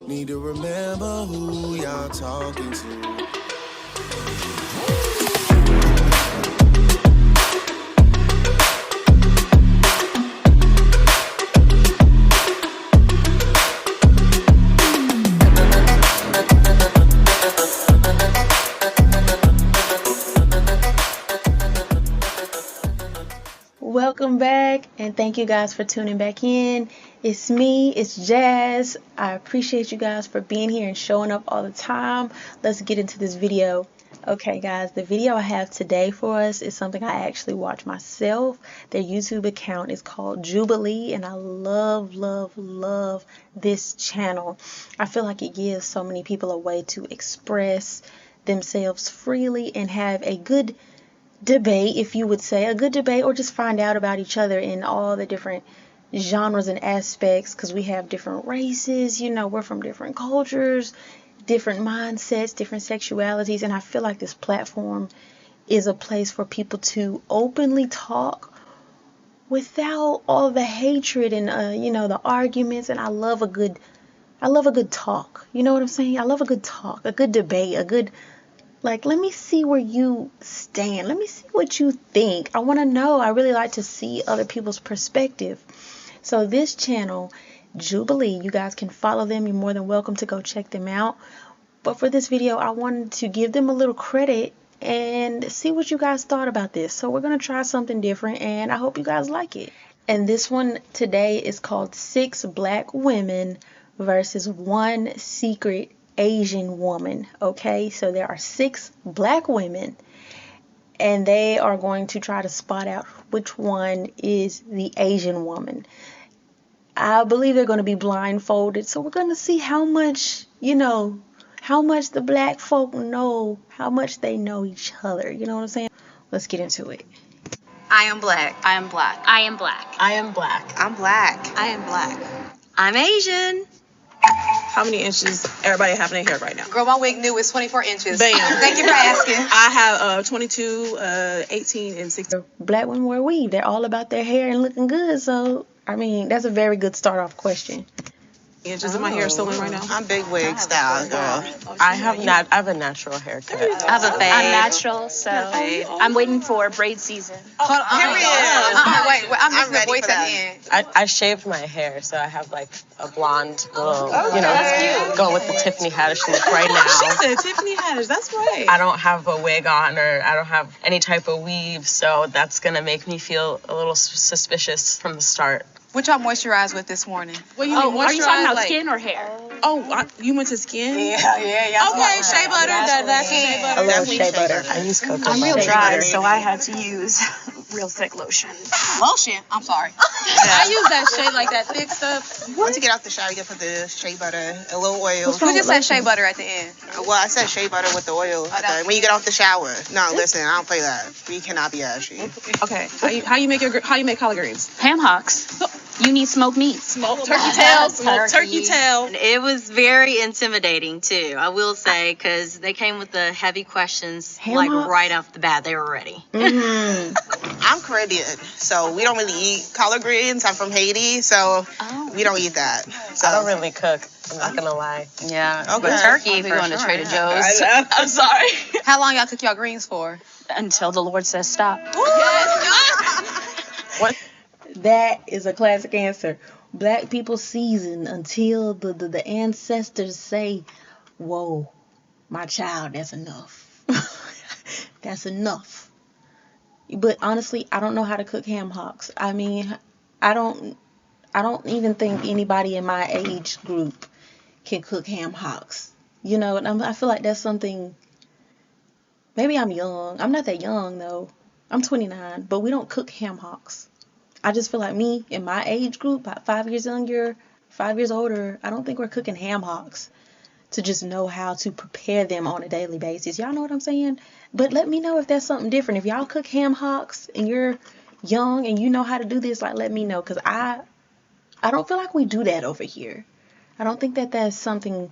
Need to remember who y'all talking to. Welcome back, and thank you guys for tuning back in. It's me, it's Jazz. I appreciate you guys for being here and showing up all the time. Let's get into this video. Okay guys, the video I have today for us is something I actually watch myself. Their YouTube account is called Jubilee, and I love this channel. I feel like it gives so many people a way to express themselves freely and have a good debate, if you would say, a good debate, or just find out about each other in all the different genres and aspects, because we have different races, you know, we're from different cultures, different mindsets, different sexualities, and I feel like this platform is a place for people to openly talk without all the hatred and you know, the arguments. And I love a good talk, you know what I'm saying? I love a good talk, a good debate, a good, like, let me see where you stand. Let me see what you think. I want to know. I really like to see other people's perspective. So this channel, Jubilee, you guys can follow them. You're more than welcome to go check them out. But for this video, I wanted to give them a little credit and see what you guys thought about this. So we're going to try something different, and I hope you guys like it. And this one today is called 6 Black Women versus 1 Secret Asian Woman. Okay, so there are 6 black women, and they are going to try to spot out which one is the Asian woman. I believe they're going to be blindfolded, so we're going to see how much, you know, how much the black folk know, how much they know each other. You know what I'm saying? Let's get into it. I am black. I am black. I am black. I am black. I'm black. I am black. I'm Asian. How many inches everybody have in their hair right now? Girl, my wig new is 24 inches. Bam. Thank you for asking. I have 22, 18, and 16. Black women wear weave. They're all about their hair and looking good. So, I mean, that's a very good start off question. Inches of my hair still in right now. I'm big wig style, girl. I have a natural haircut. I have a fade. I'm natural, so I'm waiting for braid season. Hold on. Wait. I'm missing the voice at the end. I shaved my hair, so I have like a blonde little, you know, go with the Tiffany Haddish look right now. She said Tiffany Haddish, that's right. I don't have a wig on, or I don't have any type of weave, so that's gonna make me feel a little suspicious from the start. What y'all moisturize with this morning? What you Oh, mean, are you talking about like, skin or hair? you went to skin? Yeah. Okay, shea butter. That's shea butter. A little Definitely shea butter. I use cocoa I'm real butter. dry, so I had to use real thick lotion. Lotion. I'm sorry. I use that shea, like that thick stuff. Once you get out the shower, you can put the shea butter, a little oil. Who just said shea butter at the end? Well, I said shea butter with the oil. When you get off the shower. No, listen, I don't play that. We cannot be ashy. Okay, how you make collard greens? Ham hocks. You need smoked meat. Smoked turkey tail. Smoked turkey tail. It was very intimidating too, I will say, because they came with the heavy questions like hocks? right off the bat. They were ready. I'm Caribbean, so we don't really eat collard greens. I'm from Haiti, so we don't eat that. So I don't really cook. I'm not gonna lie. Yeah. Okay. But turkey We for going to sure. Trader Joe's. I'm sorry. How long y'all cook y'all greens for? Until the Lord says stop. What? That is a classic answer. Black people season until the ancestors say, whoa, my child, that's enough. That's enough. But honestly, I don't know how to cook ham hocks. I mean, I don't even think anybody in my age group can cook ham hocks. You know, and I feel like that's something, maybe I'm young. I'm not that young though. I'm 29, but we don't cook ham hocks. I just feel like me in my age group, about 5 years younger, 5 years older, I don't think we're cooking ham hocks to just know how to prepare them on a daily basis. Y'all know what I'm saying? But let me know if that's something different. If y'all cook ham hocks and you're young and you know how to do this, like, let me know, because I don't feel like we do that over here. I don't think that that's something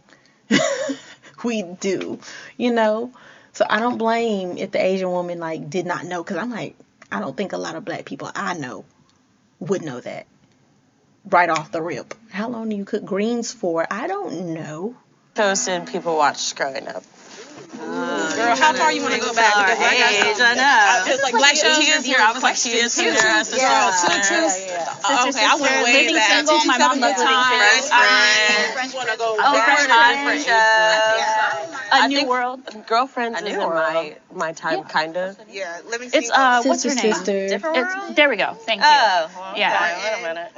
we do, you know? So I don't blame if the Asian woman, like, did not know, because I'm like, I don't think a lot of black people I know would know that. right off the rip. How long do you cook greens for? I don't know. Toasted people watched growing up. Girl, how far you want to go back? Because I got Age, some- I know. Just like black shows. He is here. I was like, she is here. Sister. Okay, I went way Living back. single, my mom loves French time. fries. Want to go French back? fries. A New World. Girlfriends A is new in world. my time, kind of. Yeah, let me see. It's what's her name? Sister. Different world? There we go. Thank you. Oh, well, Yeah. okay, wait a minute.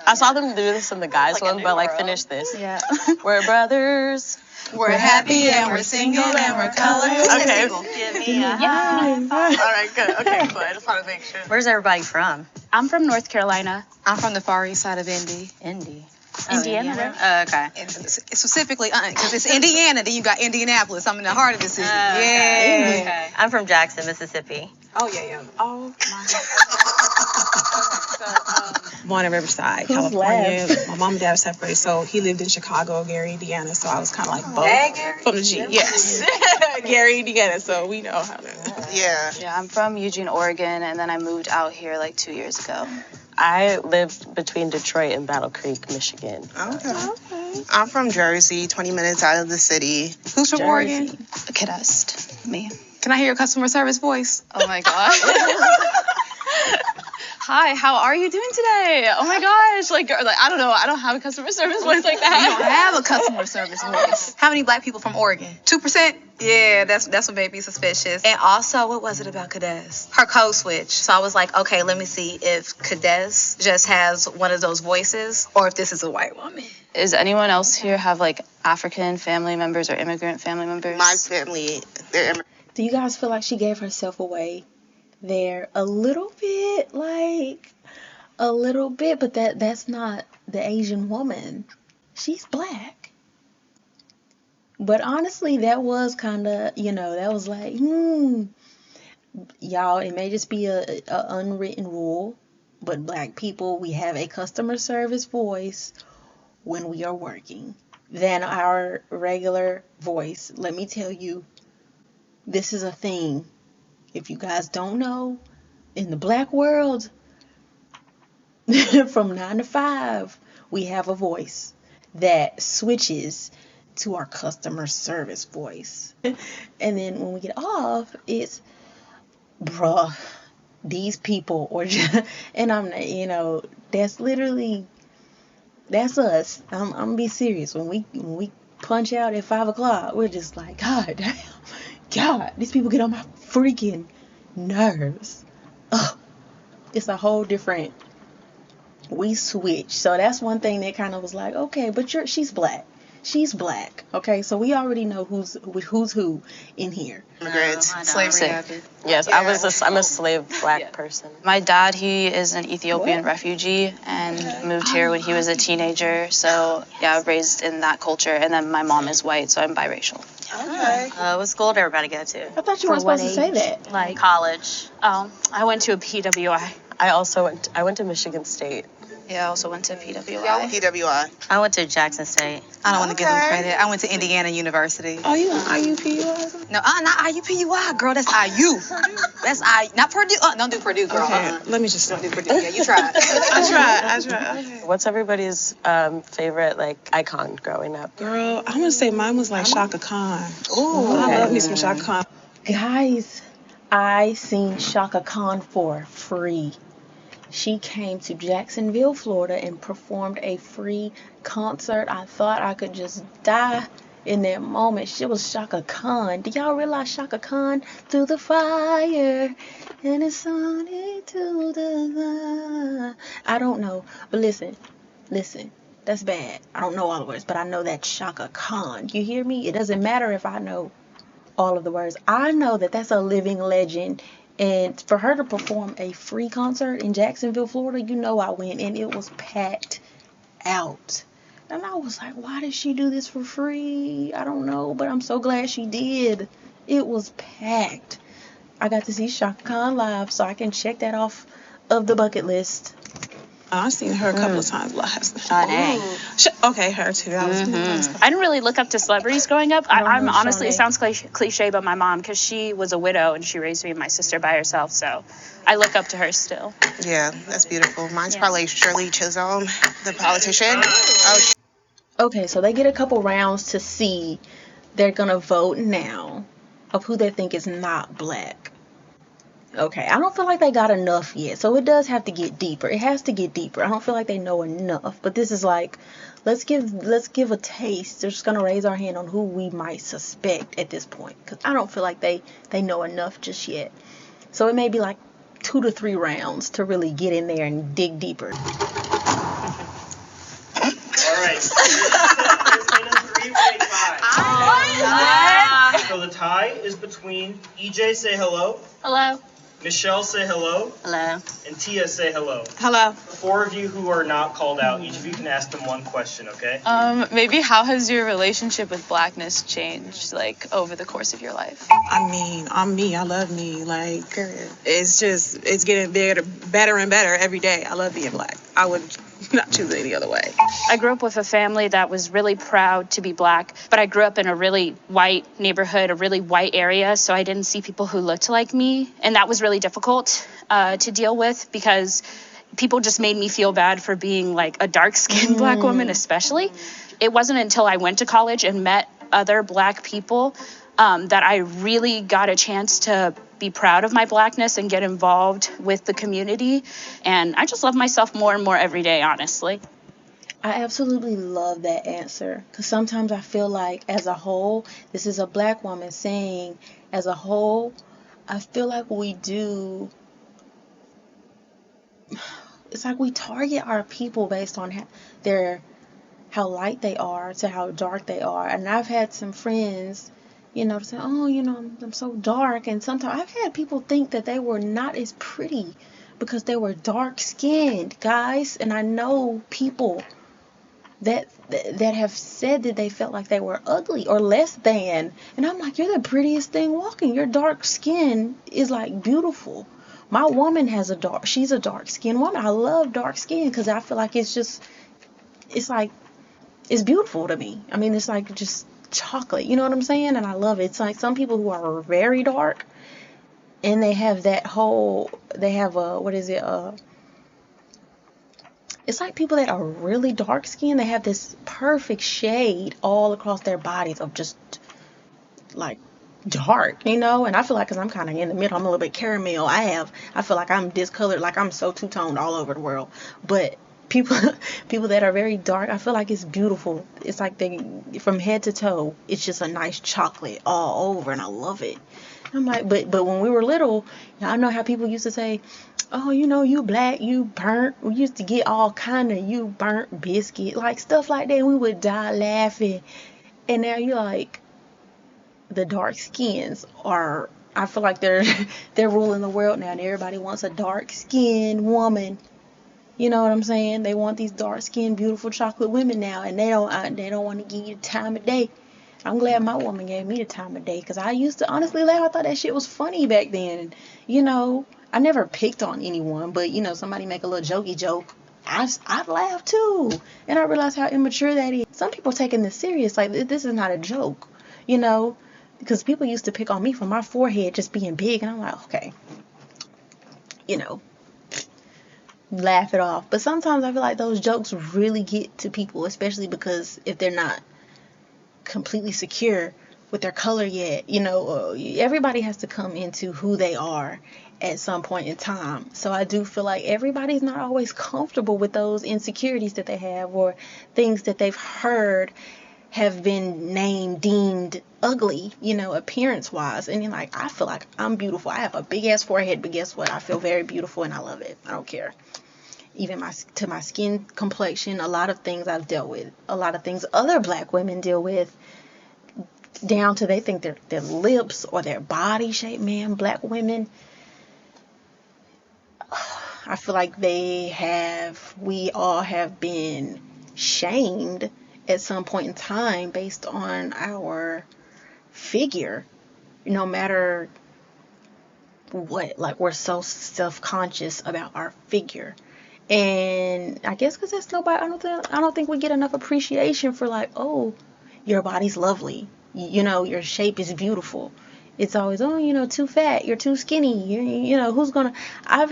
I saw them do this in the guys one, but like finish this. Yeah. We're brothers. We're happy and we're single and we're colors. Okay. Give me a Yeah. All right, good. Okay, cool. I just want to make sure. Where's everybody from? I'm from North Carolina. I'm from the far east side of Indy. Indy. Indiana. Oh, okay. And specifically, because it's Indiana, then you got Indianapolis. I'm in the heart of the city. Oh, Yeah. Okay. I'm from Jackson, Mississippi. Oh, yeah. Oh, my Born in Riverside, Who's California. left? My mom and dad are separated, so he lived in Chicago, Gary, Indiana. So I was kind of like both from the G. Yes, Gary, Indiana. So we know how to. Yeah. Yeah, I'm from Eugene, Oregon, and then I moved out here like 2 years ago. I lived between Detroit and Battle Creek, Michigan. Okay. I'm from Jersey, 20 minutes out of the city. Who's from Oregon? Cadest, me. Can I hear your customer service voice? Oh my god. Hi, how are you doing today? Oh my gosh, like I don't know, I don't have a customer service voice like You don't that. have a customer service voice. How many black people from Oregon? 2%? Yeah, that's what made me suspicious. And also, what was it about Cadez? Her code switch. So I was like, okay, let me see if Cadez just has one of those voices or if this is a white woman. Does anyone else here have like African family members or immigrant family members? My family, they're Do you guys feel like she gave herself away there a little bit? Like, a little bit, but that's not the Asian woman. She's black. But honestly, that was kind of, that was like, y'all, it may just be a unwritten rule, but black people, we have a customer service voice when we are working than our regular voice. Let me tell you, this is a thing. If you guys don't know, in the black world, from 9 to 5, we have a voice that switches to our customer service voice. And then when we get off, it's, bruh, these people, or just, and I'm, that's literally, that's us. I'm gonna be serious. When we punch out at 5 o'clock, we're just like, God damn, God, these people get on my freaking nerves. Ugh. It's a whole different, we switch. So that's one thing that kind of was like, okay, but she's black. She's black. Okay, so we already know who's who in here. immigrants. Slavery happened. Yes, I'm a slave black person. My dad, he is an Ethiopian refugee and moved here when he was a teenager. So yeah, raised in that culture. And then my mom is white, so I'm biracial. Okay. What school did everybody go to? I thought you weren't supposed to say that. Like, College. I went to a PWI. I went to Michigan State. Yeah, I also went to PWI. PWI. I went to Jackson State. I don't want to give them credit. I went to Indiana University. Oh, you an IUPUI? No, not IUPUI, girl. That's IU. That's not Purdue. Don't do Purdue, girl. Okay, let me just. Don't do Purdue. Yeah, you tried. I tried. Okay. What's everybody's favorite icon growing up? Girl, I'm gonna say mine was like Shaka Khan. Ooh, I love me some Shaka Khan. Guys, I seen Shaka Khan for free. She came to Jacksonville, Florida, and performed a free concert. I thought I could just die in that moment. She was Shaka Khan. Do y'all realize Shaka Khan? Through the fire, and it's sunny to the... I don't know, but listen. That's bad. I don't know all the words, but I know that's Shaka Khan. You hear me? It doesn't matter if I know all of the words. I know that that's a living legend. And for her to perform a free concert in Jacksonville, Florida, I went and it was packed out. And I was like, why did she do this for free? I don't know, but I'm so glad she did. It was packed. I got to see Shaka Khan live, so I can check that off of the bucket list. I've seen her a couple of times last. Oh, dang. Okay, her too. That was I didn't really look up to celebrities growing up. I'm honestly, it Shawnee. sounds cliche, but my mom, because she was a widow and she raised me and my sister by herself, so I look up to her still. Yeah, that's beautiful. Mine's probably Shirley Chisholm, the politician. Oh, Okay, so they get a couple rounds to see. They're gonna vote now of who they think is not black. Okay, I don't feel like they got enough yet, so it does have to get deeper. It has to get deeper. I don't feel like they know enough, but this is like, let's give a taste. They're just gonna raise our hand on who we might suspect at this point, because I don't feel like they know enough just yet. So it may be like 2 to 3 rounds to really get in there and dig deeper. All right. So the tie is between EJ, say hello. Hello. Michelle, say hello. Hello. And Tia, say hello. hello. 4 of you who are not called out, each of you can ask them one question, okay? Maybe how has your relationship with blackness changed, like, over the course of your life? I mean, I'm me. I love me. Like, it's getting better and better every day. I love being black. I would not choose it any other way. I grew up with a family that was really proud to be black, but I grew up in a really white neighborhood, a really white area, so I didn't see people who looked like me, and that was really difficult to deal with because people just made me feel bad for being like a dark-skinned black woman especially. It wasn't until I went to college and met other black people that I really got a chance to be proud of my blackness and get involved with the community. And I just love myself more and more every day, honestly. I absolutely love that answer, because sometimes I feel like as a whole, this is a black woman saying, as a whole, I feel like we do, it's like we target our people based on how light they are to how dark they are. And I've had some friends, say, oh, I'm so dark. And sometimes I've had people think that they were not as pretty because they were dark skinned, guys. And I know people that have said that they felt like they were ugly or less than. And I'm like, you're the prettiest thing walking. Your dark skin is like beautiful. My woman she's a dark skinned woman. I love dark skin because I feel like it's beautiful to me. I mean, it's like just chocolate, you know what I'm saying? And I love it. It's like some people who are very dark and they have it's like people that are really dark skinned, they have this perfect shade all across their bodies of just like dark, and I feel like, because I'm kind of in the middle, I'm a little bit caramel. I feel like I'm discolored, like I'm so two-toned all over the world. But people that are very dark, I feel like it's beautiful. It's like from head to toe, it's just a nice chocolate all over, and I love it. I'm like, but when we were little, I know how people used to say, oh, you black, you burnt. We used to get all kind of you burnt biscuit, like stuff like that. We would die laughing. And now you're like, the dark skins are, I feel like they're ruling the world now, and everybody wants a dark skinned woman. You know what I'm saying? They want these dark skinned, beautiful chocolate women now, and they don't want to give you the time of day. I'm glad my woman gave me the time of day, because I used to honestly laugh. I thought that shit was funny back then. And, I never picked on anyone, but, somebody make a little jokey joke, I'd laugh too. And I realized how immature that is. Some people taking this serious, like this is not a joke, because people used to pick on me for my forehead just being big, and I'm like, okay, laugh it off. But sometimes I feel like those jokes really get to people, especially because if they're not completely secure with their color yet, everybody has to come into who they are at some point in time. So I do feel like everybody's not always comfortable with those insecurities that they have, or things that they've heard have been deemed ugly, appearance wise. And I feel like I'm beautiful. I have a big ass forehead, but guess what? I feel very beautiful and I love it. I don't care. Even to my skin complexion, a lot of things I've dealt with, a lot of things other black women deal with, down to they think their lips or their body shape. Man, black women, I feel like we all have been shamed at some point in time based on our figure, no matter what. Like, we're so self-conscious about our figure. And I guess because that's nobody, I don't think we get enough appreciation for like, oh, your body's lovely. You know, your shape is beautiful. It's always, oh, you know, too fat, you're too skinny. You know, who's gonna? I have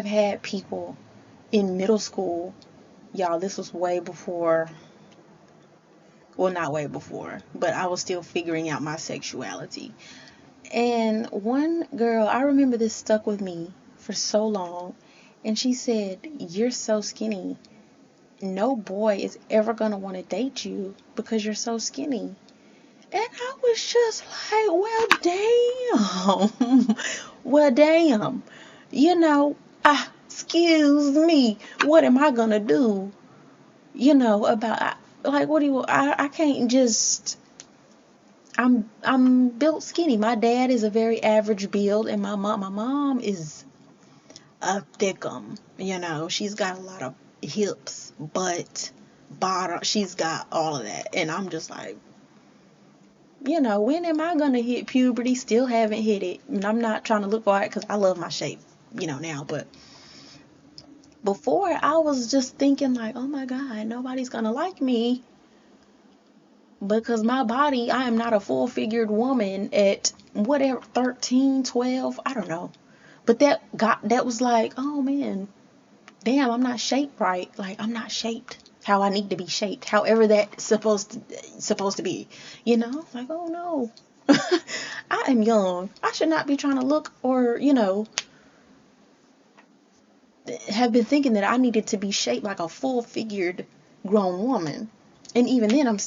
had people in middle school, y'all. This was way before. Well, not way before, but I was still figuring out my sexuality. And one girl, I remember this stuck with me for so long, and she said, "You're so skinny. No boy is ever gonna want to date you because you're so skinny." And I was just like, well, damn. Well, damn. You know, excuse me. What am I gonna do? You know, about, like, what do you, I can't just, I'm built skinny. My dad is a very average build, and my mom is a thickum. You know, she's got a lot of hips, butt, bottom. She's got all of that. And I'm just like, you know, when am I going to hit puberty? Still haven't hit it. And I'm not trying to look for it because I love my shape, you know, now. But before, I was just thinking like, oh my God, nobody's going to like me because my body, I am not a full-figured woman at whatever, 13, 12, I don't know. But that was like, oh man, damn, I'm not shaped right. Like, I'm not shaped how I need to be shaped, however that's supposed to be, you know, like, oh no. I am young. I should not be trying to look or, you know, have been thinking that I needed to be shaped like a full-figured grown woman. And even then, I'm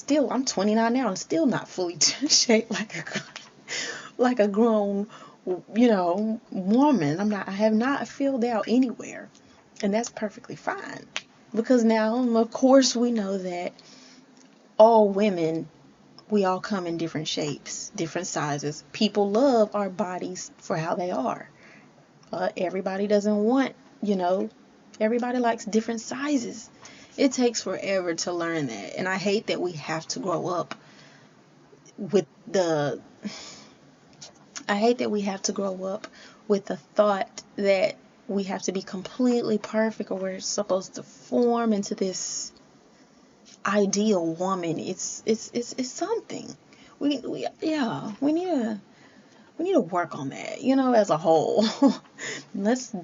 29 now, I'm still not fully shaped like a grown, you know, woman. I have not filled out anywhere. And that's perfectly fine. Because now, of course, we know that all women, we all come in different shapes, different sizes. People love our bodies for how they are. Everybody doesn't want, you know, everybody likes different sizes. It takes forever to learn that. And I hate that we have to grow up with the thought that we have to be completely perfect or we're supposed to form into this ideal woman. It's something. We need to work on that, you know, as a whole. Let's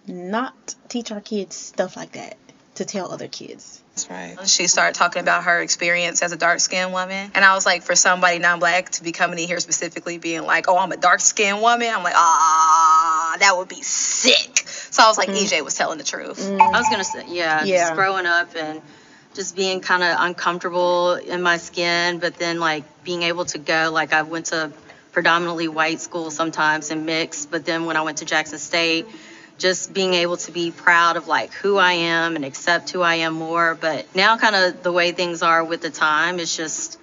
not teach our kids stuff like that to tell other kids. That's right. She started talking about her experience as a dark-skinned woman. And I was like, for somebody non-black to be coming in here specifically being like, oh, I'm a dark-skinned woman, I'm like, that would be sick. So I was like, EJ was telling the truth. I was going to say, just growing up and just being kind of uncomfortable in my skin, but then, like, being able to go, like, I went to predominantly white school sometimes and mixed, but then when I went to Jackson State, just being able to be proud of like who I am and accept who I am more. But now kind of the way things are with the time, it's just,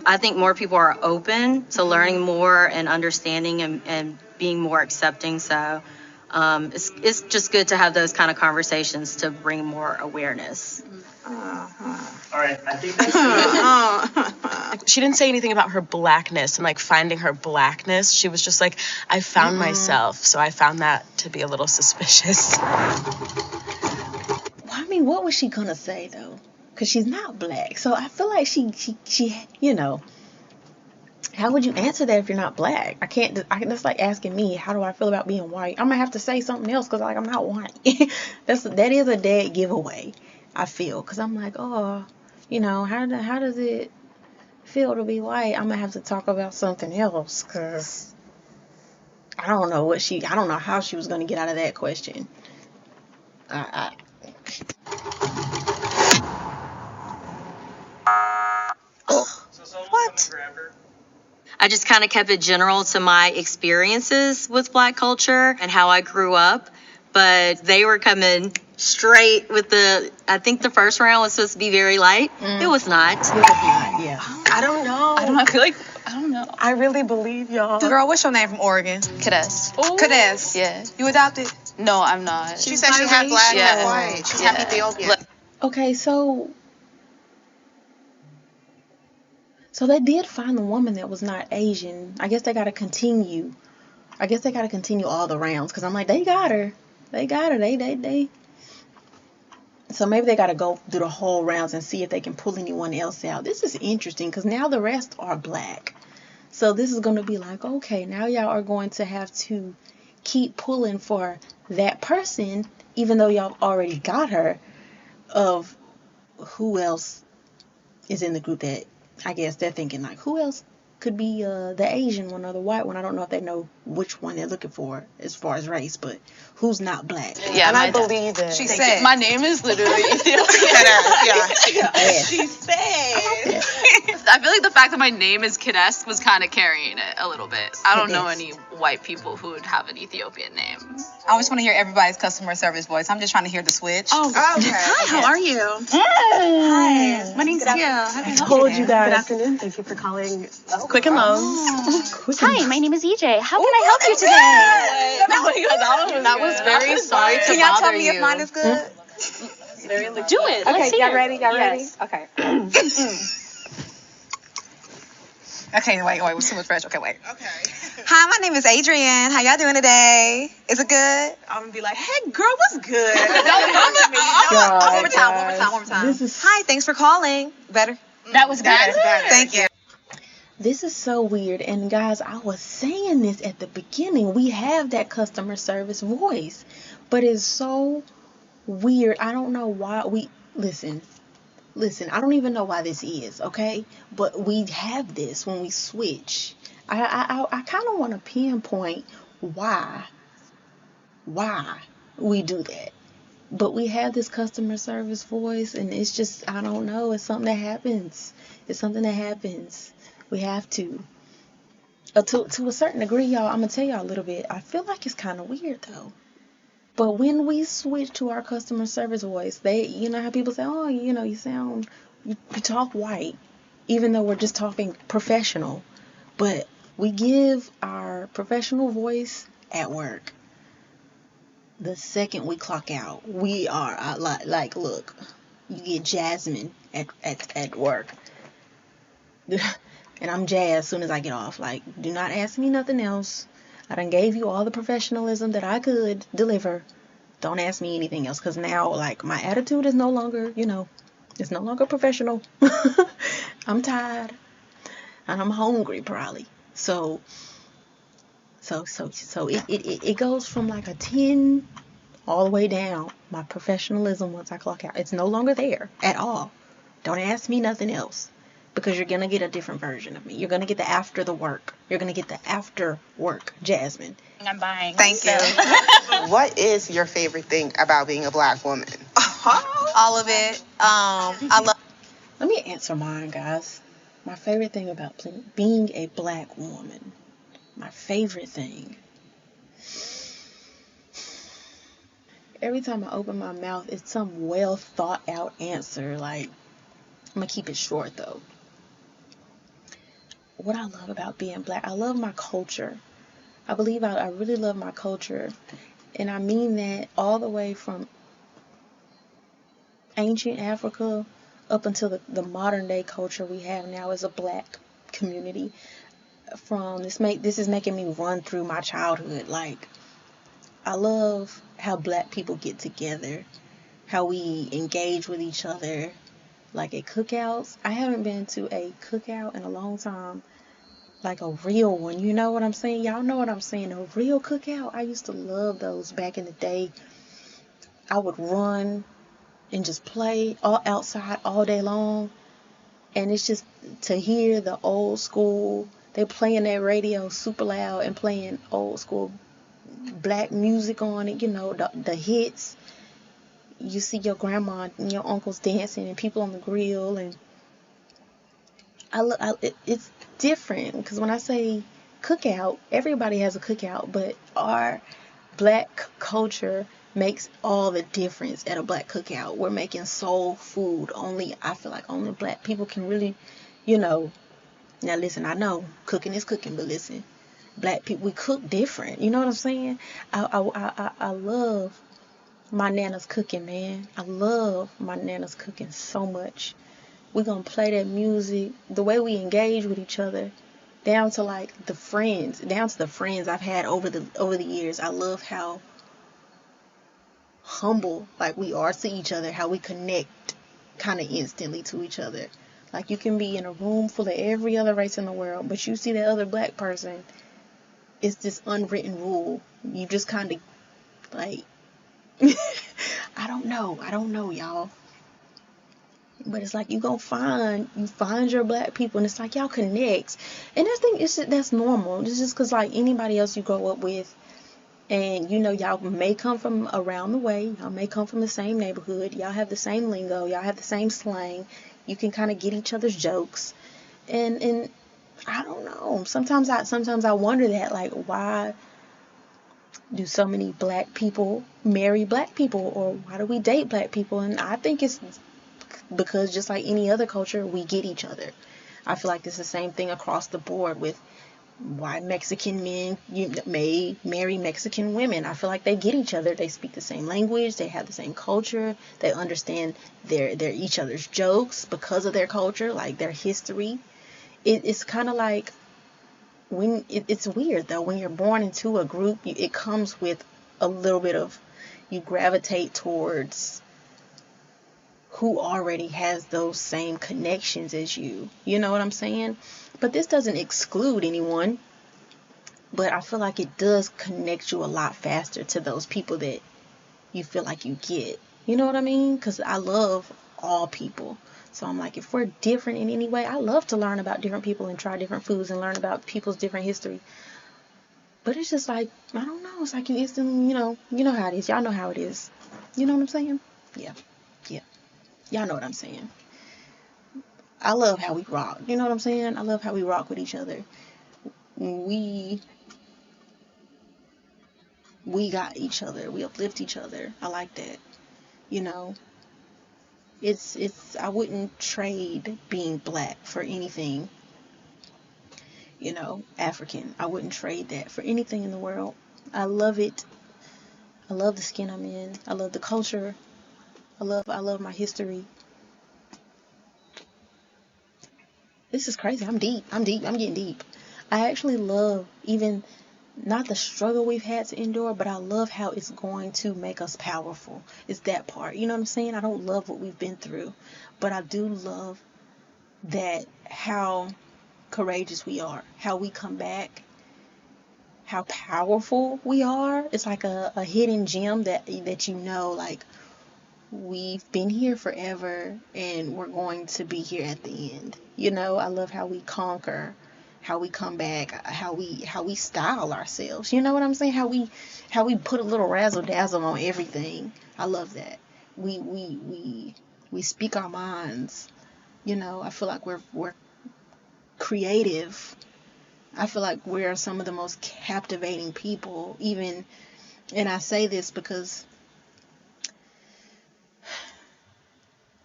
I think more people are open to learning more and understanding and being more accepting. So it's just good to have those kind of conversations to bring more awareness. All right, I think that's She didn't say anything about her blackness and like finding her blackness. She was just like, I found myself. So I found that to be a little suspicious. Well, I mean, what was she gonna say though? Because she's not black. So I feel like she, you know, how would you answer that if you're not black? That's like asking me, how do I feel about being white? I'm gonna have to say something else because like I'm not white. that is a dead giveaway, I feel, because I'm like, oh, you know, how does it feel to be white? I'm gonna have to talk about something else because I don't know how she was gonna get out of that question. What? I just kind of kept it general to my experiences with Black culture and how I grew up. But they were coming straight with I think the first round was supposed to be very light. It was not. Yeah. I don't know. I feel like, I don't know. I really believe y'all. Girl, what's your name from Oregon? Kades. Kades. Yeah. You adopted? No, I'm not. She said she's half black, half Yeah. white. She's half Ethiopian. Okay, so they did find the woman that was not Asian. I guess they got to continue all the rounds because I'm like, they got her. They got her. They. So maybe they got to go through the whole rounds and see if they can pull anyone else out. This is interesting because now the rest are black. So this is going to be like, okay, now y'all are going to have to keep pulling for that person, even though y'all already got her, of who else is in the group that I guess they're thinking like, who else could be the Asian one or the white one. I don't know if they know which one they're looking for as far as race, but who's not black. Yeah, and I believe it. She said. My name is literally Ethiopian. Yes. She said. I feel like the fact that my name is Kines was kind of carrying it a little bit. I don't know any white people who would have an Ethiopian name. I just want to hear everybody's customer service voice. I'm just trying to hear the switch. Oh, okay. Hi, how are you? Hi. My name's Tia. I told you guys. Good afternoon. Thank you for calling Quick and Loans. Hi, my name is EJ. How can I help you today? That was very sorry to Can y'all tell bother me you. if mine is good? Do it. Let's see y'all it. ready? Y'all ready? Yes. Okay. Okay, wait, wait, too much pressure. Okay, wait. Okay. Hi, my name is Adrienne. How y'all doing today? Is it good? I'm gonna be like, hey, girl, what's good? God, One more guys. time. This is Hi, thanks for calling. Better? That was good. Thank you. This is so weird. And guys, I was saying this at the beginning. We have that customer service voice, but it's so weird. I don't know why we listen. I don't even know why this is, okay? But we have this when we switch. I kind of want to pinpoint why we do that. But we have this customer service voice, and it's just, I don't know, it's something that happens. We have to. To a certain degree, y'all, I'm going to tell y'all a little bit. I feel like it's kind of weird, though. But when we switch to our customer service voice, you know how people say, oh, you know, you talk white, even though we're just talking professional. But we give our professional voice at work. The second we clock out, we are like, look, you get Jasmine at work. And I'm Jazz as soon as I get off. Like, do not ask me nothing else. I done gave you all the professionalism that I could deliver. Don't ask me anything else. Because now, like, my attitude is no longer, it's no longer professional. I'm tired. And I'm hungry, probably. So it goes from like a 10 all the way down. My professionalism once I clock out. It's no longer there at all. Don't ask me nothing else. Because you're going to get a different version of me. You're going to get the after the work. You're going to get the after work Jasmine. I'm buying. Thank you. What is your favorite thing about being a black woman? All of it. I love. Let me answer mine, guys. My favorite thing about being a black woman. My favorite thing. Every time I open my mouth, it's some well thought out answer. Like, I'm going to keep it short, though. What I love about being black, I love my culture. I believe I really love my culture. And I mean that all the way from ancient Africa up until the modern day culture we have now as a black community. This is making me run through my childhood. Like, I love how black people get together, how we engage with each other. Like at cookouts, I haven't been to a cookout in a long time. Like a real one, you know what I'm saying? Y'all know what I'm saying, a real cookout. I used to love those back in the day. I would run and just play all outside all day long. And it's just to hear the old school, they playing that radio super loud and playing old school black music on it, the hits. You see your grandma and your uncles dancing and people on the grill, and it's different because when I say cookout, everybody has a cookout, but our black culture makes all the difference at a black cookout. We're making soul food. I feel like only black people can really, Now listen, I know cooking is cooking, but listen, black people, we cook different. You know what I'm saying? I love my Nana's cooking, man. I love my Nana's cooking so much. We're going to play that music, the way we engage with each other, down to the friends I've had over the years. I love how humble like we are to each other, how we connect kind of instantly to each other. Like, you can be in a room full of every other race in the world, but you see that other black person, it's this unwritten rule. You just kind of, like, I don't know, y'all. But it's like you find your black people, and it's like y'all connect. And that's normal. It's just because, like, anybody else you grow up with, and y'all may come from around the way, y'all may come from the same neighborhood, y'all have the same lingo, y'all have the same slang. You can kind of get each other's jokes, and I don't know. Sometimes I wonder that, like, why do so many black people marry black people, or why do we date black people? And I think it's because, just like any other culture, we get each other. I feel like it's the same thing across the board with why Mexican men may marry Mexican women. I feel like they get each other. They speak the same language. They have the same culture. They understand their each other's jokes because of their culture, like their history. It's kind of like it's weird though when you're born into a group. It comes with a little bit of, you gravitate towards who already has those same connections as you. You know what I'm saying? But this doesn't exclude anyone. But I feel like it does connect you a lot faster to those people that you feel like you get. You know what I mean? Because I love all people. So I'm like, if we're different in any way, I love to learn about different people and try different foods and learn about people's different history. But it's just like, I don't know. It's like you instantly, you know how it is. Y'all know how it is. You know what I'm saying? Yeah. Y'all know what I'm saying. I love how we rock. You know what I'm saying? I love how we rock with each other. We got each other. We uplift each other. I like that. It's I wouldn't trade being black for anything. African. I wouldn't trade that for anything in the world. I love it. I love the skin I'm in. I love the culture. I love my history. This is crazy. I'm deep. I'm getting deep. I actually love even not the struggle we've had to endure, but I love how it's going to make us powerful. It's that part. You know what I'm saying? I don't love what we've been through, but I do love that how courageous we are, how we come back, how powerful we are. It's like a hidden gem that like, we've been here forever and we're going to be here at the end. I love how we conquer, how we come back, how we style ourselves. You know what I'm saying? How we put a little razzle dazzle on everything. I love that. We speak our minds. I feel like we're creative. I feel like we're some of the most captivating people, even, and I say this because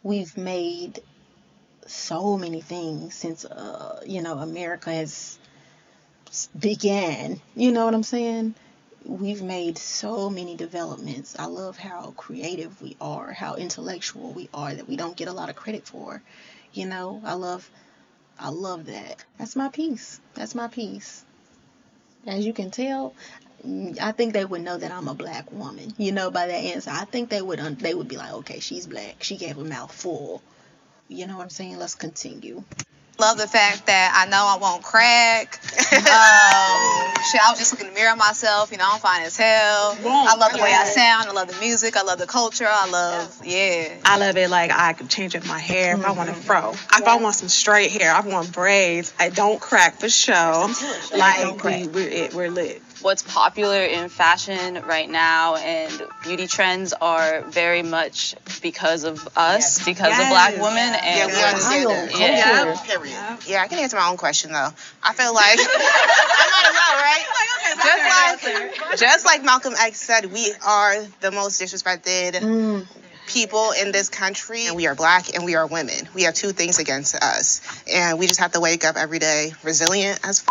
we've made so many things since America has began. You know what I'm saying? We've made so many developments. I love how creative we are, how intellectual we are, that we don't get a lot of credit for. I love that. That's my piece. As you can tell, I think they would know that I'm a black woman. By that answer, I think they would be like, okay, she's black. She gave a mouthful. You know what I'm saying? Let's continue. Love the fact that I know I won't crack. I was just looking in the mirror at myself. I'm fine as hell. I love the way I sound. I love the music. I love the culture. I love it. Like, I could change up my hair if I want a fro. If I want some straight hair, I want braids. I don't crack for show. Like, we're lit. What's popular in fashion right now and beauty trends are very much because of us, because of black women. And Period. Yeah, I can answer my own question though. I feel like I might as well, right? Just like Malcolm X said, we are the most disrespected people in this country, and we are black and we are women. We have two things against us, and we just have to wake up every day resilient as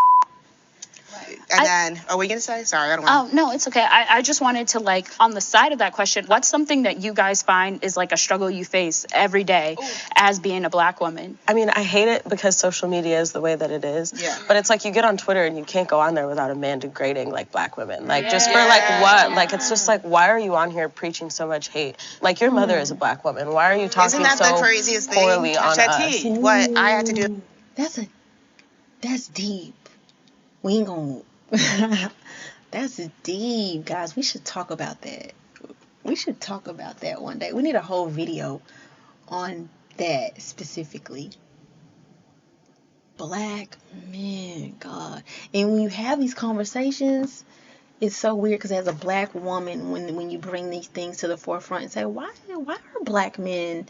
And then, what were you going to say? Sorry, I don't want Oh, no, it's okay. I just wanted to, like, on the side of that question, what's something that you guys find is, like, a struggle you face every day as being a Black woman? I mean, I hate it because social media is the way that it is. Yeah. But it's like you get on Twitter and you can't go on there without a man degrading, like, Black women. Like, just for, like, what? Like, it's just like, why are you on here preaching so much hate? Like, your mother is a Black woman. Why are you talking Isn't that so the craziest thing? poorly on us? What I had to do. That's deep. We ain't gonna. That's deep, guys. We should talk about that. We should talk about that one day. We need a whole video on that specifically. Black men, God. And when you have these conversations, it's so weird because as a Black woman, when you bring these things to the forefront and say, why are Black men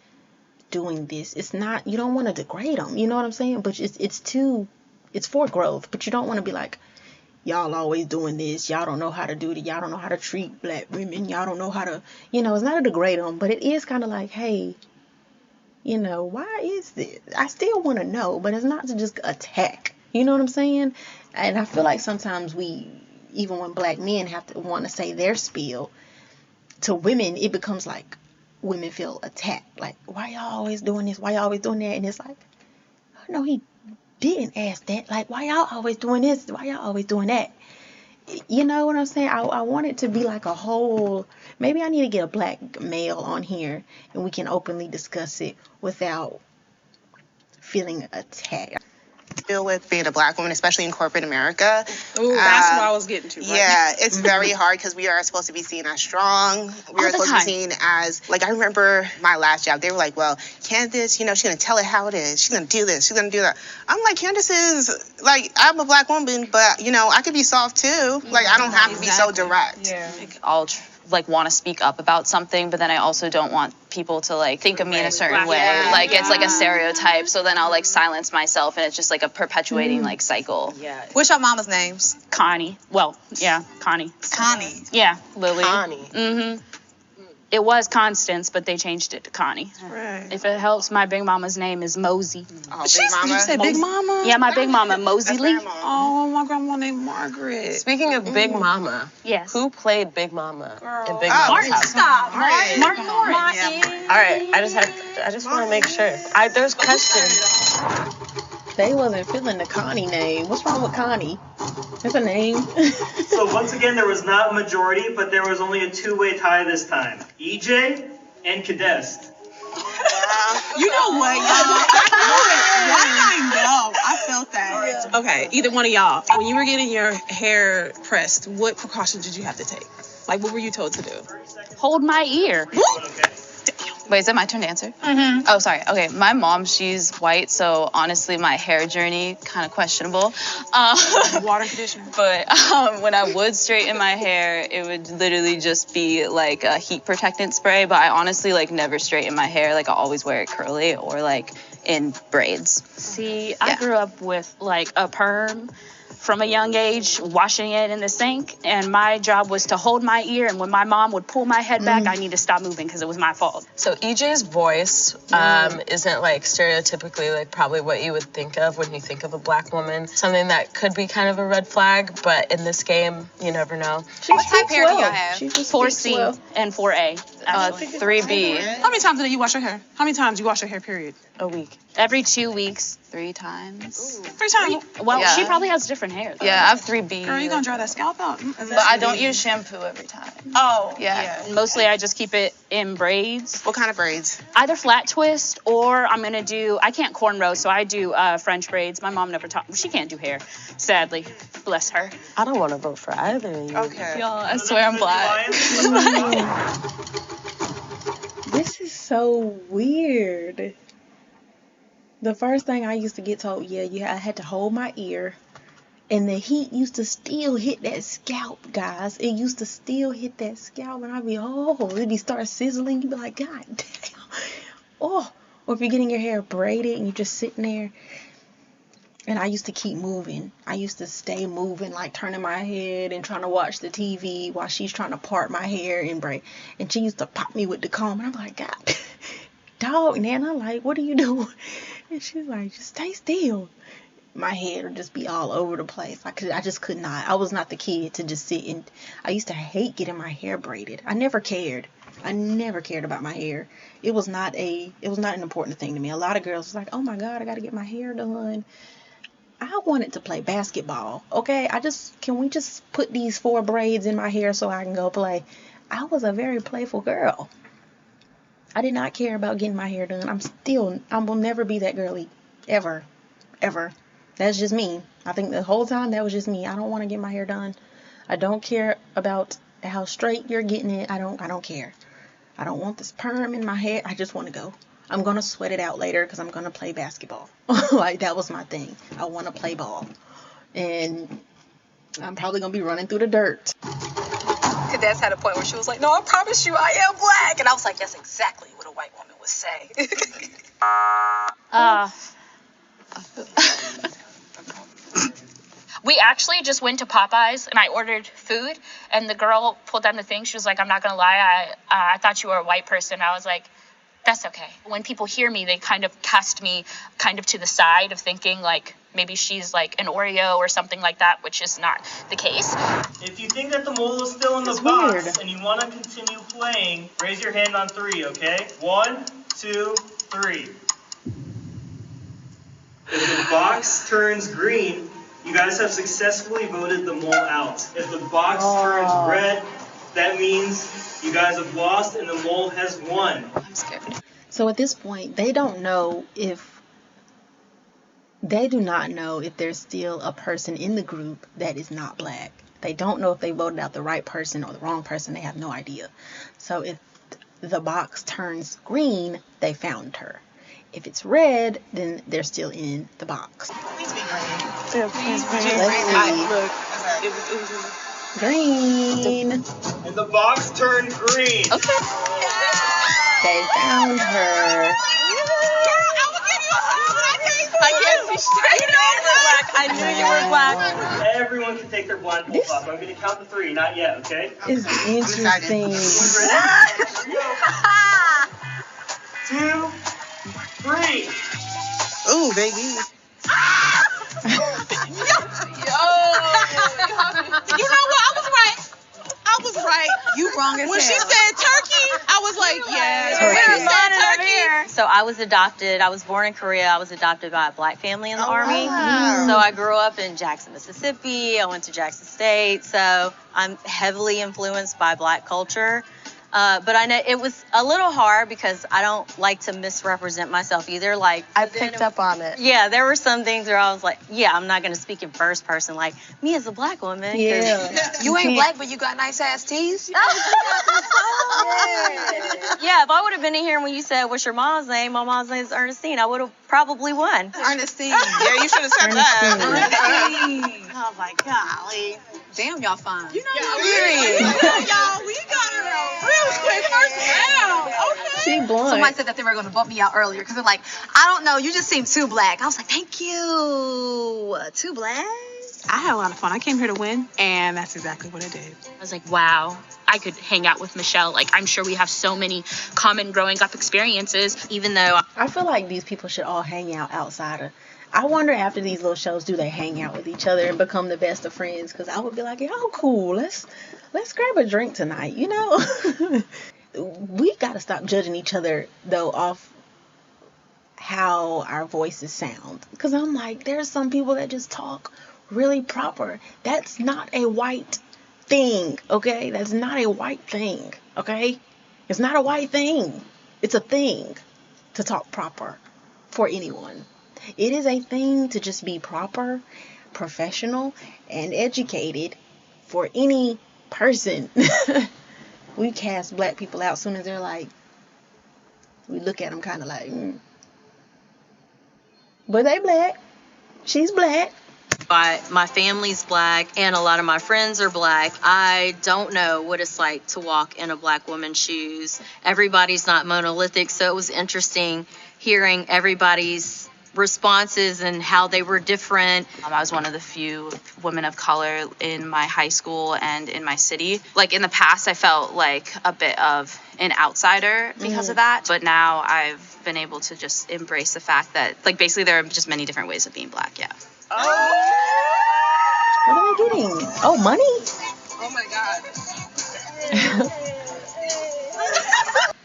doing this? It's not, you don't want to degrade them. You know what I'm saying? But it's for growth. But you don't want to be like, y'all always doing this. Y'all don't know how to do it. Y'all don't know how to treat Black women. Y'all don't know how to, it's not a degrade them, but it is kind of like, hey, why is this? I still want to know, but it's not to just attack. You know what I'm saying? And I feel like sometimes even when Black men have to want to say their spiel to women, it becomes like women feel attacked. Like, why y'all always doing this? Why y'all always doing that? And it's like, no, he didn't ask that. Like, why y'all always doing this? Why y'all always doing that? You know what I'm saying? I want it to be like a whole, maybe I need to get a Black male on here and we can openly discuss it without feeling attacked. Deal with being a Black woman, especially in corporate America. Ooh, that's what I was getting to. Right? Yeah, it's very hard because we are supposed to be seen as strong. We are supposed to be seen as, like, I remember my last job, they were like, well, Candace, she's going to tell it how it is. She's going to do this. She's going to do that. I'm like, Candace is, like, I'm a Black woman, but, I could be soft too. Like, I don't have to be so direct. Yeah. Like, I'll want to speak up about something, but then I also don't want people to like think of me in a certain way. Like it's like a stereotype. So then I'll like silence myself, and it's just like a perpetuating like cycle. Yeah. What's your mama's names? Connie. Well, yeah, Connie. Connie. Yeah, Lily. Connie. Mm-hmm. It was Constance, but they changed it to Connie. Right. If it helps, my big mama's name is Mosey. Oh, Big Mama? You said Big Mama? Yeah, my big mama, Mosey Lee. Oh, my grandma named Margaret. Speaking of Big Mama, Yes. who played Big Mama in Big Oh, Mama's house? Stop. Martin Lawrence. Yeah. All right, I just want to make sure. There's questions. They wasn't feeling the Connie name. What's wrong with Connie? That's a name. So once again, there was not a majority, but there was only a two-way tie this time. EJ and Kadest. You know what, y'all? I know. I felt that. Okay, either one of y'all. When you were getting your hair pressed, what precautions did you have to take? Like, what were you told to do? Hold my ear. Wait, is it my turn to answer? Mm-hmm. Oh, sorry. Okay, my mom, she's white, so honestly, my hair journey, kind of questionable. Water conditioner. But when I would straighten my hair, it would literally just be like a heat protectant spray. But I honestly like never straighten my hair. Like I always wear it curly or like in braids. See, I grew up with like a perm from a young age, washing it in the sink, and my job was to hold my ear, and when my mom would pull my head back, I need to stop moving because it was my fault. So EJ's voice isn't like stereotypically like probably what you would think of when you think of a Black woman. Something that could be kind of a red flag, but in this game, you never know. What type hair do y'all have? 4C and 4A. 3B. How many times a day you wash your hair? How many times you wash your hair, period? A week. Every 2 weeks. 3 times. 3 times? Well, Yeah. she probably has different hair, though. Yeah, I have 3B. Girl, you gonna dry that scalp out? But I don't use shampoo every time. Oh. Yeah. Mostly I just keep it in braids. What kind of braids? Either flat twist or I'm going to do, I can't cornrow, so I do French braids. My mom never taught me. She can't do hair, sadly. Bless her. I don't want to vote for either of you. Okay. Y'all, I swear I'm Black. This is so weird. The first thing I used to get told, I had to hold my ear. And the heat used to still hit that scalp, guys. It used to still hit that scalp. And I'd be, it'd be start sizzling. You'd be like, God damn. Oh. Or if you're getting your hair braided and you're just sitting there. And I used to keep moving. I used to stay moving, like turning my head and trying to watch the TV while she's trying to part my hair and braid. And she used to pop me with the comb. And I'm like, God, dog, Nana, like, what are you doing? And she's like, just stay still. my head would just be all over the place. I just could not. I was not the kid to just sit and, I used to hate getting my hair braided. I never cared about my hair. It was not an important thing to me. A lot of girls was like, oh my God, I got to get my hair done. I wanted to play basketball. Okay, can we just put these 4 braids in my hair so I can go play? I was a very playful girl. I did not care about getting my hair done. I will never be that girly. Ever. That's just me. I think the whole time that was just me. I don't want to get my hair done. I don't care about how straight you're getting it. I don't care. I don't want this perm in my hair. I just want to go. I'm going to sweat it out later because I'm going to play basketball. Like, that was my thing. I want to play ball. And I'm probably going to be running through the dirt. Cadence had a point where she was like, no, I promise you I am black. And I was like, that's exactly what a white woman would say. We actually just went to Popeyes and I ordered food, and the girl pulled down the thing. She was like, I'm not gonna lie, I thought you were a white person. I was like, that's okay. When people hear me, they kind of cast me kind of to the side of thinking like maybe she's like an Oreo or something like that, which is not the case. If you think that the mole is still in the box and you want to continue playing, raise your hand on 3, okay? 1, 2, 3. If the box turns green, you guys have successfully voted the mole out. If the box turns red, that means you guys have lost and the mole has won. I'm scared. So at this point, they do not know if there's still a person in the group that is not black. They don't know if they voted out the right person or the wrong person. They have no idea. So if the box turns green, they found her. If it's red, then they're still in the box. Please be green. Yeah, please be green. And the box turned green. Okay. They found her. I can't see straight. You know you were black. I knew you were black. Everyone can take their blindfolds off. I'm going to count to 3, not yet, okay? It's interesting. 2, 3. Ooh, baby. You know what? I was right. You wrong as When hell. she said turkey, I was like, yes. So I was adopted. I was born in Korea. I was adopted by a black family in the Army. Wow. So I grew up in Jackson, Mississippi. I went to Jackson State. So I'm heavily influenced by black culture. But I know it was a little hard because I don't like to misrepresent myself either. Like, I picked up on it. Yeah, there were some things where I was like, yeah, I'm not going to speak in first person like me as a black woman. 'cause You ain't black, but you got nice ass teeth. Yeah, if I would have been in here when you said, what's your mom's name? My mom's name is Ernestine. I would have probably won. Ernestine. Yeah, you should have said that. Ernestine. Oh, my golly. Damn, y'all fine. You know, y'all, we got it real quick first round. Okay. She blunt. Somebody said that they were going to bump me out earlier because they're like, I don't know, you just seem too black. I was like, thank you. Too black? I had a lot of fun. I came here to win, and that's exactly what I did. I was like, wow, I could hang out with Michelle. Like, I'm sure we have so many common growing up experiences, even though I feel like these people should all hang out outside of. I wonder after these little shows, do they hang out with each other and become the best of friends? Because I would be like, oh, cool. Let's grab a drink tonight. You know, we got to stop judging each other though off how our voices sound. Because I'm like, there's some people that just talk really proper. That's not a white thing. Okay, that's not a white thing. Okay, it's not a white thing. It's a thing to talk proper for anyone. It is a thing to just be proper, professional, and educated for any person. We cast black people out as soon as they're like, we look at them kind of like, But they black. She's black. My family's black and a lot of my friends are black. I don't know what it's like to walk in a black woman's shoes. Everybody's not monolithic, so it was interesting hearing everybody's responses and how they were different. I was one of the few women of color in my high school and in my city. Like in the past, I felt like a bit of an outsider because of that. But now I've been able to just embrace the fact that like basically there are just many different ways of being black. Yeah. What are they getting? Oh, money? Oh my God.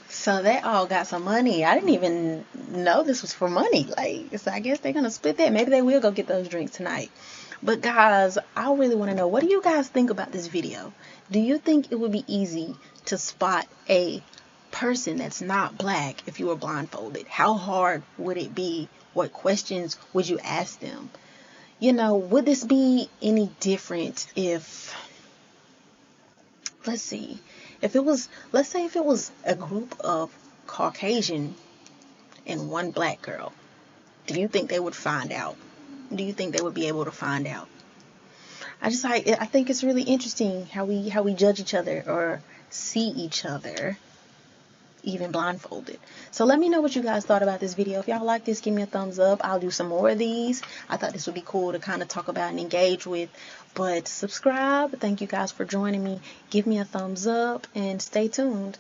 So they all got some money. I didn't even know this was for money. Like, so I guess they're going to split that. Maybe they will go get those drinks tonight. But guys, I really want to know, what do you guys think about this video? Do you think it would be easy to spot a person that's not black if you were blindfolded? How hard would it be? What questions would you ask them? You know, would this be any different if, let's see, if it was, let's say if it was a group of Caucasian and one black girl, do you think they would find out? Do you think they would be able to find out? I think it's really interesting how we judge each other or see each other even blindfolded. So let me know what you guys thought about this video. If y'all like this, give me a thumbs up. I'll do some more of these. I thought this would be cool to kind of talk about and engage with. But subscribe. Thank you guys for joining me. Give me a thumbs up and stay tuned.